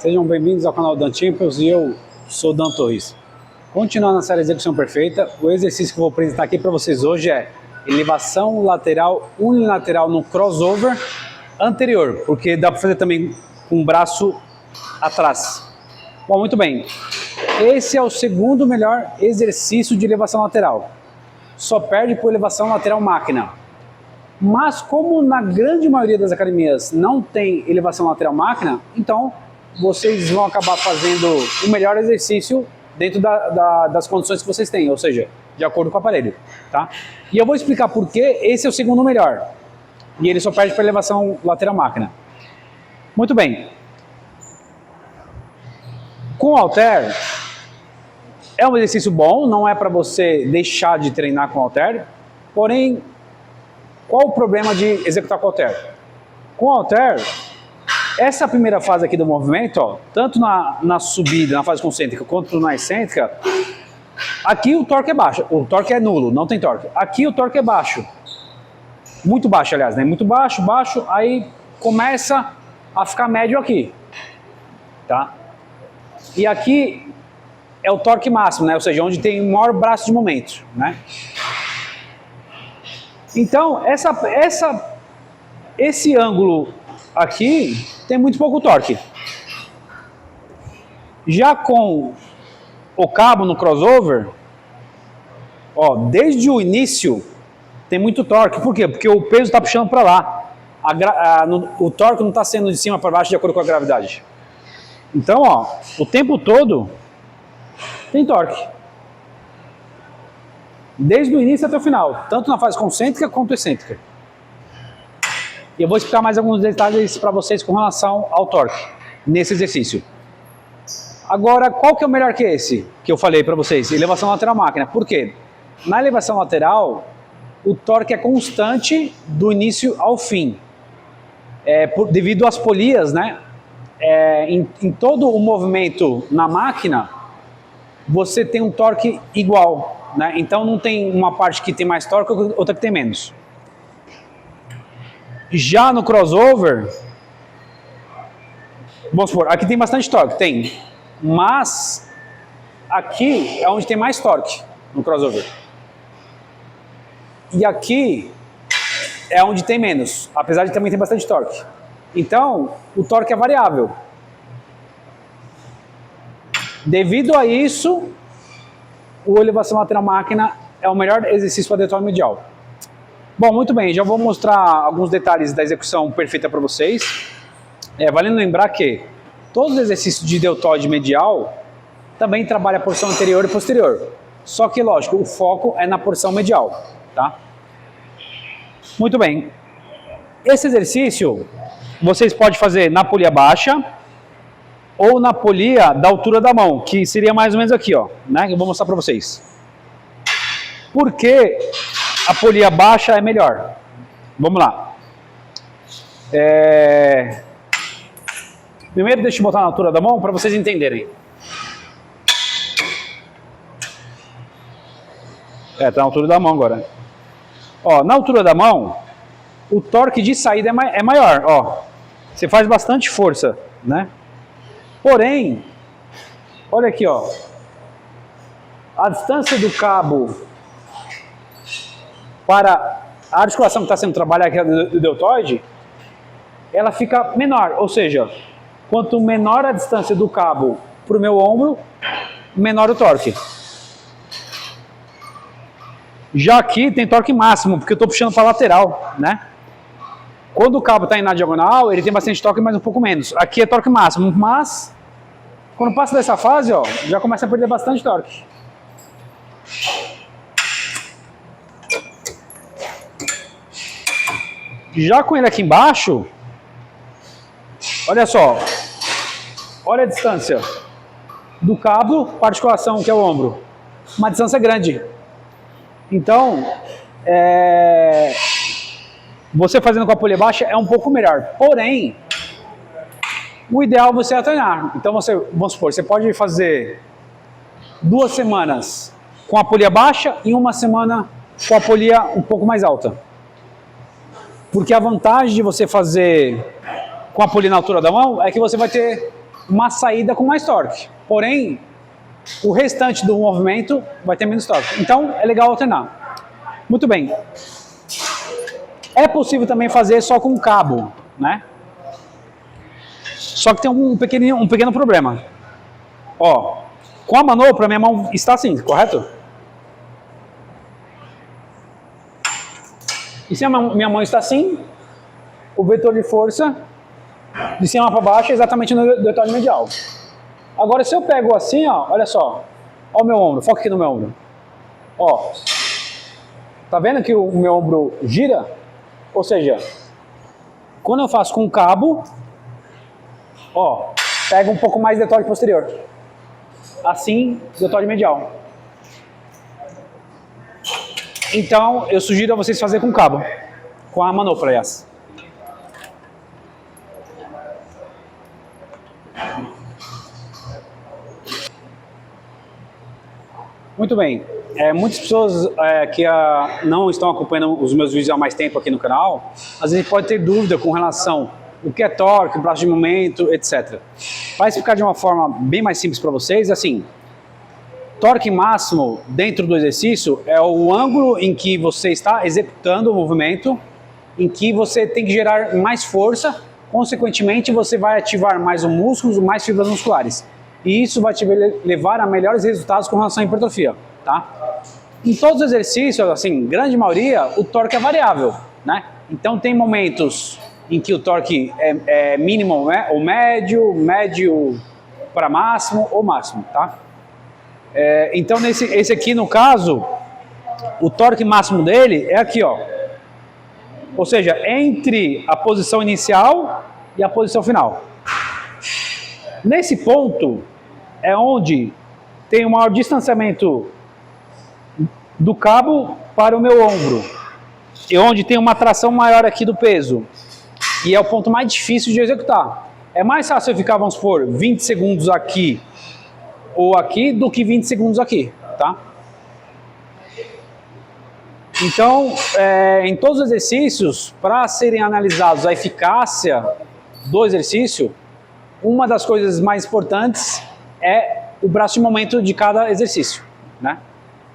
Sejam bem-vindos ao canal Dan Timples e eu sou Dan Torres. Continuando a série Execução Perfeita, o exercício que eu vou apresentar aqui para vocês hoje é elevação lateral unilateral no crossover anterior, porque dá para fazer também com o braço atrás. Bom, muito bem. Esse é o segundo melhor exercício de elevação lateral. Só perde por elevação lateral máquina. Mas como na grande maioria das academias não tem elevação lateral máquina, então vocês vão acabar fazendo o melhor exercício dentro das condições que vocês têm, ou seja, de acordo com o aparelho, tá? E eu vou explicar por que esse é o segundo melhor. E ele só perde para elevação lateral máquina. Muito bem. Com o halter, é um exercício bom, não é para você deixar de treinar com o halter, porém, qual o problema de executar com o halter? Com o halter, essa primeira fase aqui do movimento, ó, tanto na subida, na fase concêntrica, quanto na excêntrica, aqui o torque é baixo, o torque é nulo, não tem torque. Aqui o torque é baixo, muito baixo, aliás, né? Muito baixo, baixo, aí começa a ficar médio aqui, tá? E aqui é o torque máximo, né? Ou seja, onde tem o maior braço de momento, né? Então, esse ângulo aqui tem muito pouco torque. Já com o cabo no crossover, ó, desde o início tem muito torque. Por quê? Porque o peso está puxando para lá. O torque não está sendo de cima para baixo de acordo com a gravidade. Então, ó, o tempo todo tem torque. Desde o início até o final, tanto na fase concêntrica quanto excêntrica. E eu vou explicar mais alguns detalhes para vocês com relação ao torque, nesse exercício. Agora, qual que é o melhor que esse, que eu falei para vocês? Elevação lateral máquina. Por quê? Na elevação lateral, o torque é constante do início ao fim. Devido às polias, né? Em todo o movimento na máquina, você tem um torque igual, né? Então não tem uma parte que tem mais torque e outra que tem menos. Já no crossover, vamos supor, aqui tem bastante torque, tem, mas aqui é onde tem mais torque no crossover. E aqui é onde tem menos, apesar de também ter bastante torque. Então, o torque é variável. Devido a isso, o elevação lateral máquina é o melhor exercício para deltoide medial. Bom, muito bem, já vou mostrar alguns detalhes da execução perfeita para vocês. Valendo lembrar que todos os exercícios de deltoide medial também trabalham a porção anterior e posterior. Só que, lógico, o foco é na porção medial, tá? Muito bem. Esse exercício vocês podem fazer na polia baixa ou na polia da altura da mão, que seria mais ou menos aqui, ó, né? Eu vou mostrar para vocês. Por que a polia baixa é melhor? Vamos lá. Primeiro deixa eu botar na altura da mão para vocês entenderem. Tá na altura da mão agora. Ó, na altura da mão, o torque de saída é maior, ó. Você faz bastante força, né? Porém, olha aqui, ó. A distância do cabo para a articulação que está sendo trabalhada aqui do deltoide, ela fica menor, ou seja, quanto menor a distância do cabo para o meu ombro, menor o torque. Já aqui tem torque máximo, porque eu estou puxando para a lateral, né? Quando o cabo está indo na diagonal, ele tem bastante torque, mas um pouco menos. Aqui é torque máximo, mas quando passa dessa fase, ó, já começa a perder bastante torque. Já com ele aqui embaixo, olha só, olha a distância do cabo para a articulação, que é o ombro. Uma distância grande. Então, você fazendo com a polia baixa é um pouco melhor. Porém, o ideal é você treinar. Então, vamos supor, você pode fazer 2 semanas com a polia baixa e 1 semana com a polia um pouco mais alta. Porque a vantagem de você fazer com a polia na altura da mão é que você vai ter uma saída com mais torque. Porém, o restante do movimento vai ter menos torque. Então, é legal alternar. Muito bem. É possível também fazer só com cabo, né? Só que tem um pequeno problema. Ó, com a manopla, minha mão está assim, correto? E se a minha mão está assim, o vetor de força de cima para baixo é exatamente no deltoide medial. Agora, se eu pego assim, ó, olha só, ó o meu ombro, foca aqui no meu ombro. Ó, tá vendo que o meu ombro gira? Ou seja, quando eu faço com o cabo, ó, pega um pouco mais de deltoide posterior. Assim, deltoide medial. Então, eu sugiro a vocês fazerem com cabo, com a manopla, aliás. Muito bem. Muitas pessoas que não estão acompanhando os meus vídeos há mais tempo aqui no canal, às vezes pode ter dúvida com relação ao que é torque, braço de momento, etc. Para explicar de uma forma bem mais simples para vocês, assim, torque máximo dentro do exercício é o ângulo em que você está executando o movimento, em que você tem que gerar mais força, consequentemente você vai ativar mais o músculo, mais fibras musculares. E isso vai te levar a melhores resultados com relação à hipertrofia, tá? Em todos os exercícios, assim, grande maioria, o torque é variável, né? Então tem momentos em que o torque é mínimo, né? Ou médio para máximo ou máximo, tá? Então esse aqui no caso, o torque máximo dele é aqui, ó. Ou seja, entre a posição inicial e a posição final. Nesse ponto é onde tem o maior distanciamento do cabo para o meu ombro. E onde tem uma tração maior aqui do peso. E é o ponto mais difícil de executar. É mais fácil eu ficar, vamos supor, 20 segundos aqui ou aqui do que 20 segundos aqui, tá? Então, em todos os exercícios, para serem analisados a eficácia do exercício, uma das coisas mais importantes é o braço de momento de cada exercício, né?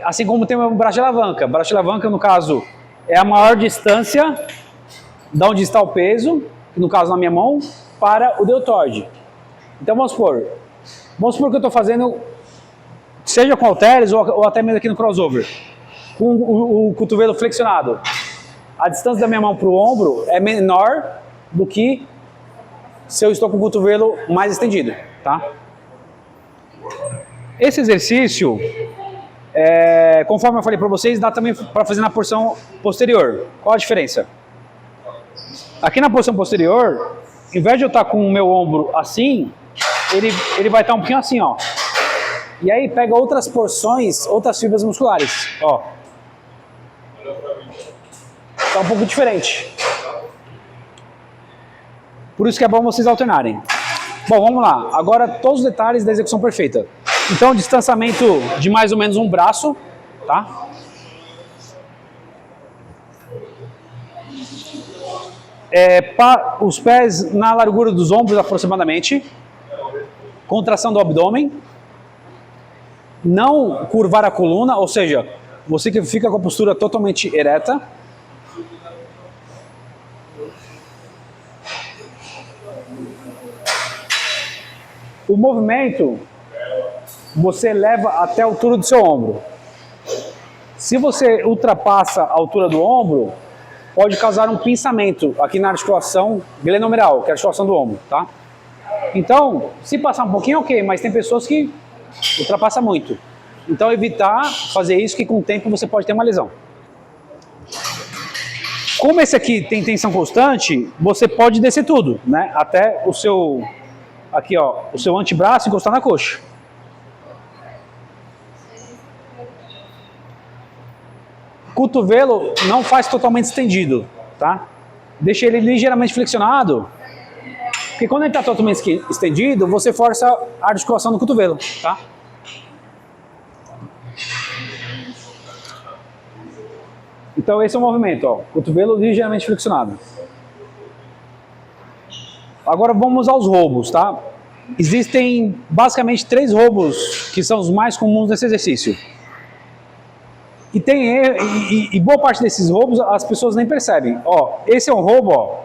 Assim como tem o braço de alavanca. O braço de alavanca, no caso, é a maior distância de onde está o peso, no caso na minha mão, para o deltoide. Então vamos supor que eu estou fazendo, seja com halteres ou até mesmo aqui no crossover, com o cotovelo flexionado. A distância da minha mão para o ombro é menor do que se eu estou com o cotovelo mais estendido, tá? Esse exercício, conforme eu falei para vocês, dá também para fazer na porção posterior. Qual a diferença? Aqui na porção posterior, em vez de eu estar com o meu ombro assim, ele vai estar um pouquinho assim, ó. E aí pega outras porções, outras fibras musculares, ó. Tá um pouco diferente. Por isso que é bom vocês alternarem. Bom, vamos lá. Agora todos os detalhes da execução perfeita. Então, distanciamento de mais ou menos um braço, tá? Os pés na largura dos ombros aproximadamente. Contração do abdômen. Não curvar a coluna, ou seja, você que fica com a postura totalmente ereta. O movimento você leva até a altura do seu ombro. Se você ultrapassa a altura do ombro, pode causar um pinçamento aqui na articulação glenomeral, que é a articulação do ombro, tá? Então, se passar um pouquinho, ok, mas tem pessoas que ultrapassam muito. Então, evitar fazer isso, que com o tempo você pode ter uma lesão. Como esse aqui tem tensão constante, você pode descer tudo, né? Até o seu, aqui ó, o seu antebraço encostar na coxa. Cotovelo não faz totalmente estendido, tá? Deixa ele ligeiramente flexionado, porque quando ele está totalmente estendido, você força a articulação do cotovelo, tá? Então esse é o movimento, ó, cotovelo ligeiramente flexionado. Agora vamos aos roubos, tá? Existem basicamente 3 roubos que são os mais comuns nesse exercício. E boa parte desses roubos as pessoas nem percebem. Ó, esse é um roubo, ó.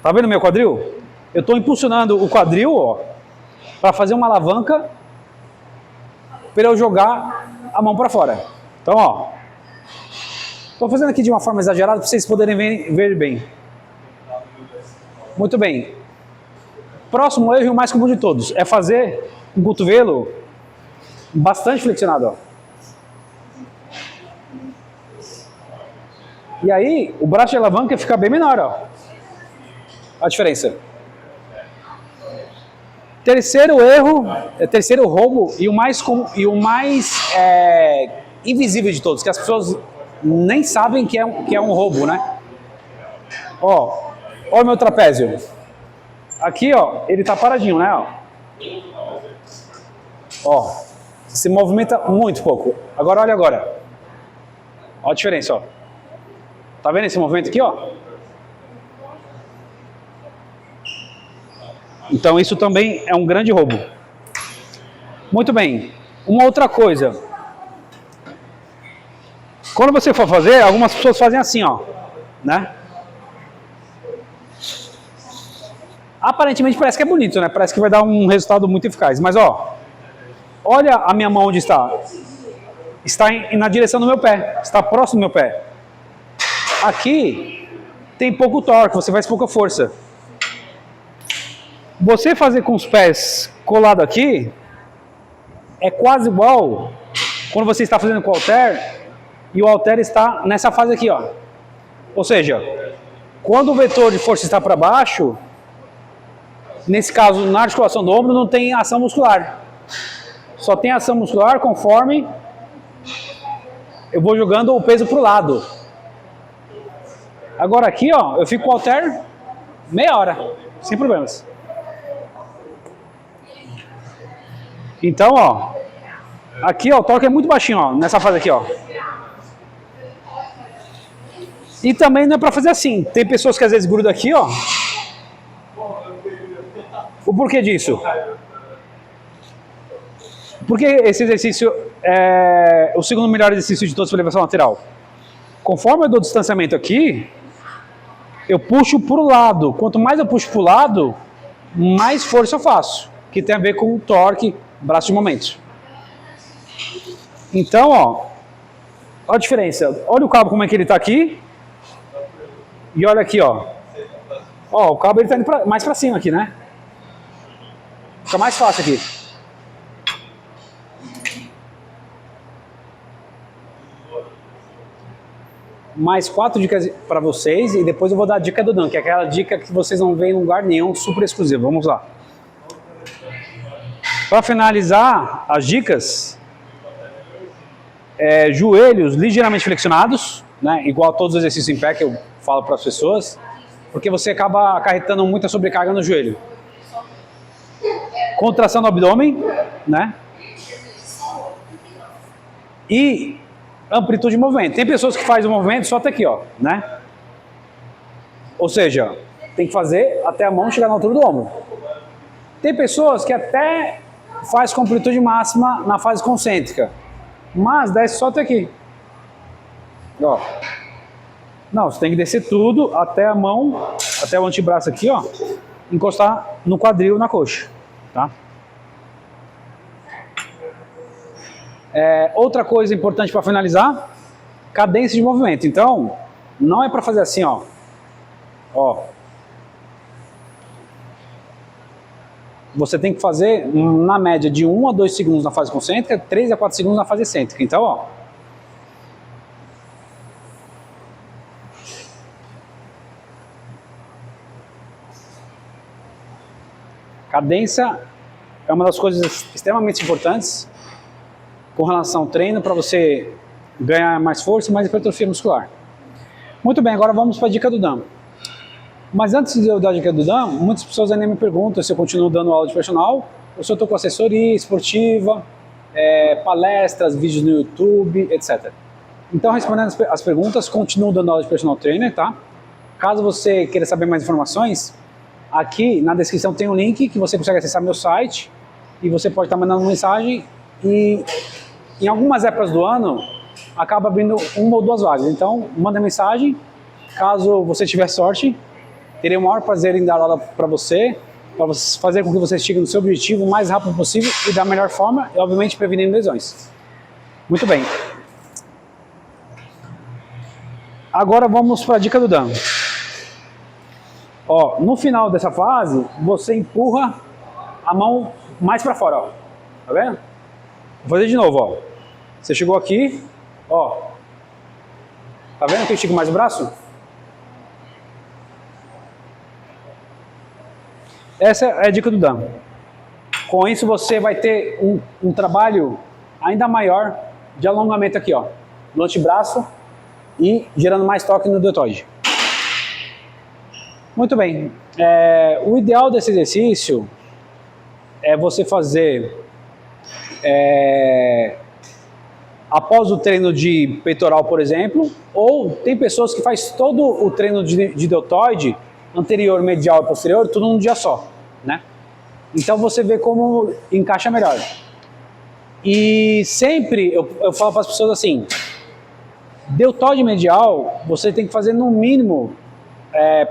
Tá vendo meu quadril? Eu estou impulsionando o quadril, ó, para fazer uma alavanca para eu jogar a mão para fora. Então, ó, estou fazendo aqui de uma forma exagerada para vocês poderem ver bem. Muito bem. Próximo erro e o mais comum de todos é fazer um cotovelo bastante flexionado, ó. E aí, o braço de alavanca fica bem menor, ó. A diferença. Terceiro erro, terceiro roubo e o mais invisível de todos, que as pessoas nem sabem que é um roubo, né? Ó, o meu trapézio. Aqui, ó, ele tá paradinho, né? Ó, se movimenta muito pouco. Agora, olha agora. Ó a diferença, ó. Tá vendo esse movimento aqui, ó? Então isso também é um grande roubo. Muito bem. Uma outra coisa. Quando você for fazer, algumas pessoas fazem assim, ó, né? Aparentemente parece que é bonito, né? Parece que vai dar um resultado muito eficaz. Mas, ó, olha a minha mão onde está. Está na direção do meu pé. Está próximo do meu pé. Aqui tem pouco torque, você faz pouca força. Você fazer com os pés colado aqui é quase igual quando você está fazendo com o halter e o halter está nessa fase aqui, ó. Ou seja, quando o vetor de força está para baixo, nesse caso na articulação do ombro não tem ação muscular. Só tem ação muscular conforme eu vou jogando o peso para o lado. Agora aqui, ó, eu fico com o halter meia hora, sem problemas. Então, ó, aqui, ó, o torque é muito baixinho, ó, nessa fase aqui, ó. E também não é pra fazer assim. Tem pessoas que às vezes grudam aqui, ó. O porquê disso? Porque esse exercício é o segundo melhor exercício de todos para elevação lateral. Conforme eu dou distanciamento aqui, eu puxo para o lado. Quanto mais eu puxo para o lado, mais força eu faço. Que tem a ver com o torque, braço de momento. Então, ó, olha a diferença. Olha o cabo como é que ele está aqui. E olha aqui, ó. Ó, o cabo ele está indo mais para cima aqui, né? Fica mais fácil aqui. Mais 4 dicas para vocês e depois eu vou dar a dica do Dan, que é aquela dica que vocês não veem em lugar nenhum, super exclusivo. Vamos lá. Para finalizar as dicas, joelhos ligeiramente flexionados, né, igual a todos os exercícios em pé que eu falo para as pessoas, porque você acaba acarretando muita sobrecarga no joelho. Contração do abdômen, né? E amplitude de movimento. Tem pessoas que fazem o movimento só até aqui, ó, né? Ou seja, tem que fazer até a mão chegar na altura do ombro. Tem pessoas que até faz com amplitude máxima na fase concêntrica, mas desce só até aqui. Ó. Não, você tem que descer tudo até a mão, até o antebraço aqui, ó, encostar no quadril, na coxa, tá? Outra coisa importante para finalizar, cadência de movimento. Então, não é para fazer assim, ó. Ó. Você tem que fazer na média de 1 a 2 segundos na fase concêntrica, 3 a 4 segundos na fase excêntrica. Então, ó. Cadência é uma das coisas extremamente importantes com relação ao treino para você ganhar mais força e mais hipertrofia muscular. Muito bem, agora vamos para a dica do Dan. Mas antes de eu dar a dica do Dan, muitas pessoas ainda me perguntam se eu continuo dando aula de personal ou se eu estou com assessoria esportiva, palestras, vídeos no YouTube, etc. Então, respondendo as perguntas, continuo dando aula de personal trainer, tá? Caso você queira saber mais informações, Aqui na descrição tem um link que você consegue acessar meu site e você pode estar mandando mensagem e em algumas épocas do ano acaba abrindo uma ou duas vagas. Então manda mensagem, caso você tiver sorte, terei o maior prazer em dar aula para você fazer com que você chegue no seu objetivo o mais rápido possível e da melhor forma e obviamente prevenindo lesões. Muito bem. Agora vamos para a dica do Dan. Ó, no final dessa fase, você empurra a mão mais para fora, ó. Tá vendo? Vou fazer de novo, ó. Você chegou aqui, ó. Tá vendo que eu estico mais o braço? Essa é a dica do Dan. Com isso você vai ter um trabalho ainda maior de alongamento aqui, ó. No antebraço e gerando mais toque no deltoide. Muito bem. O ideal desse exercício é você fazer após o treino de peitoral, por exemplo, ou tem pessoas que faz todo o treino de deltoide, anterior, medial e posterior, tudo num dia só, né? Então você vê como encaixa melhor. E sempre eu falo para as pessoas assim, deltoide medial, você tem que fazer no mínimo,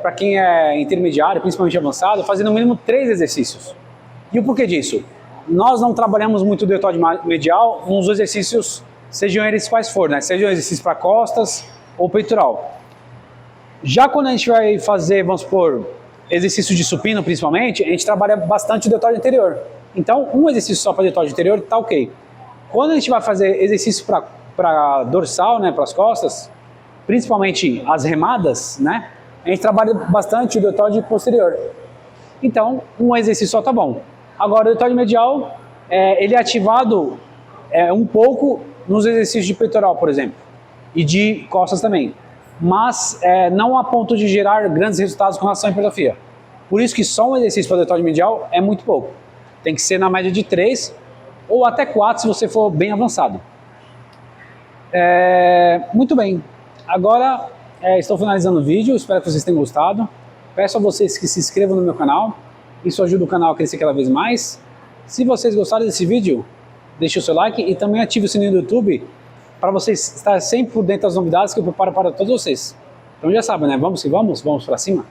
para quem é intermediário, principalmente avançado, fazer no mínimo 3 exercícios. E o porquê disso? Nós não trabalhamos muito o deltoide medial nos exercícios, sejam eles quais forem, né? Sejam exercícios para costas ou peitoral. Já quando a gente vai fazer, vamos supor, exercício de supino principalmente, a gente trabalha bastante o deltoide anterior. Então, um exercício só para deltoide anterior está ok. Quando a gente vai fazer exercício para dorsal, né, para as costas, principalmente as remadas, né, a gente trabalha bastante o deltoide posterior. Então, um exercício só tá bom. Agora, o deltoide medial, ele é ativado um pouco nos exercícios de peitoral, por exemplo, e de costas também. Mas não a ponto de gerar grandes resultados com relação à hipertrofia. Por isso que só um exercício para deltoide medial é muito pouco. Tem que ser na média de 3 ou até 4 se você for bem avançado. Muito bem. Agora estou finalizando o vídeo, espero que vocês tenham gostado. Peço a vocês que se inscrevam no meu canal, isso ajuda o canal a crescer cada vez mais. Se vocês gostaram desse vídeo, deixe o seu like e também ative o sininho do YouTube para vocês estarem sempre por dentro das novidades que eu preparo para todos vocês. Então já sabem, né? Vamos que vamos, vamos para cima.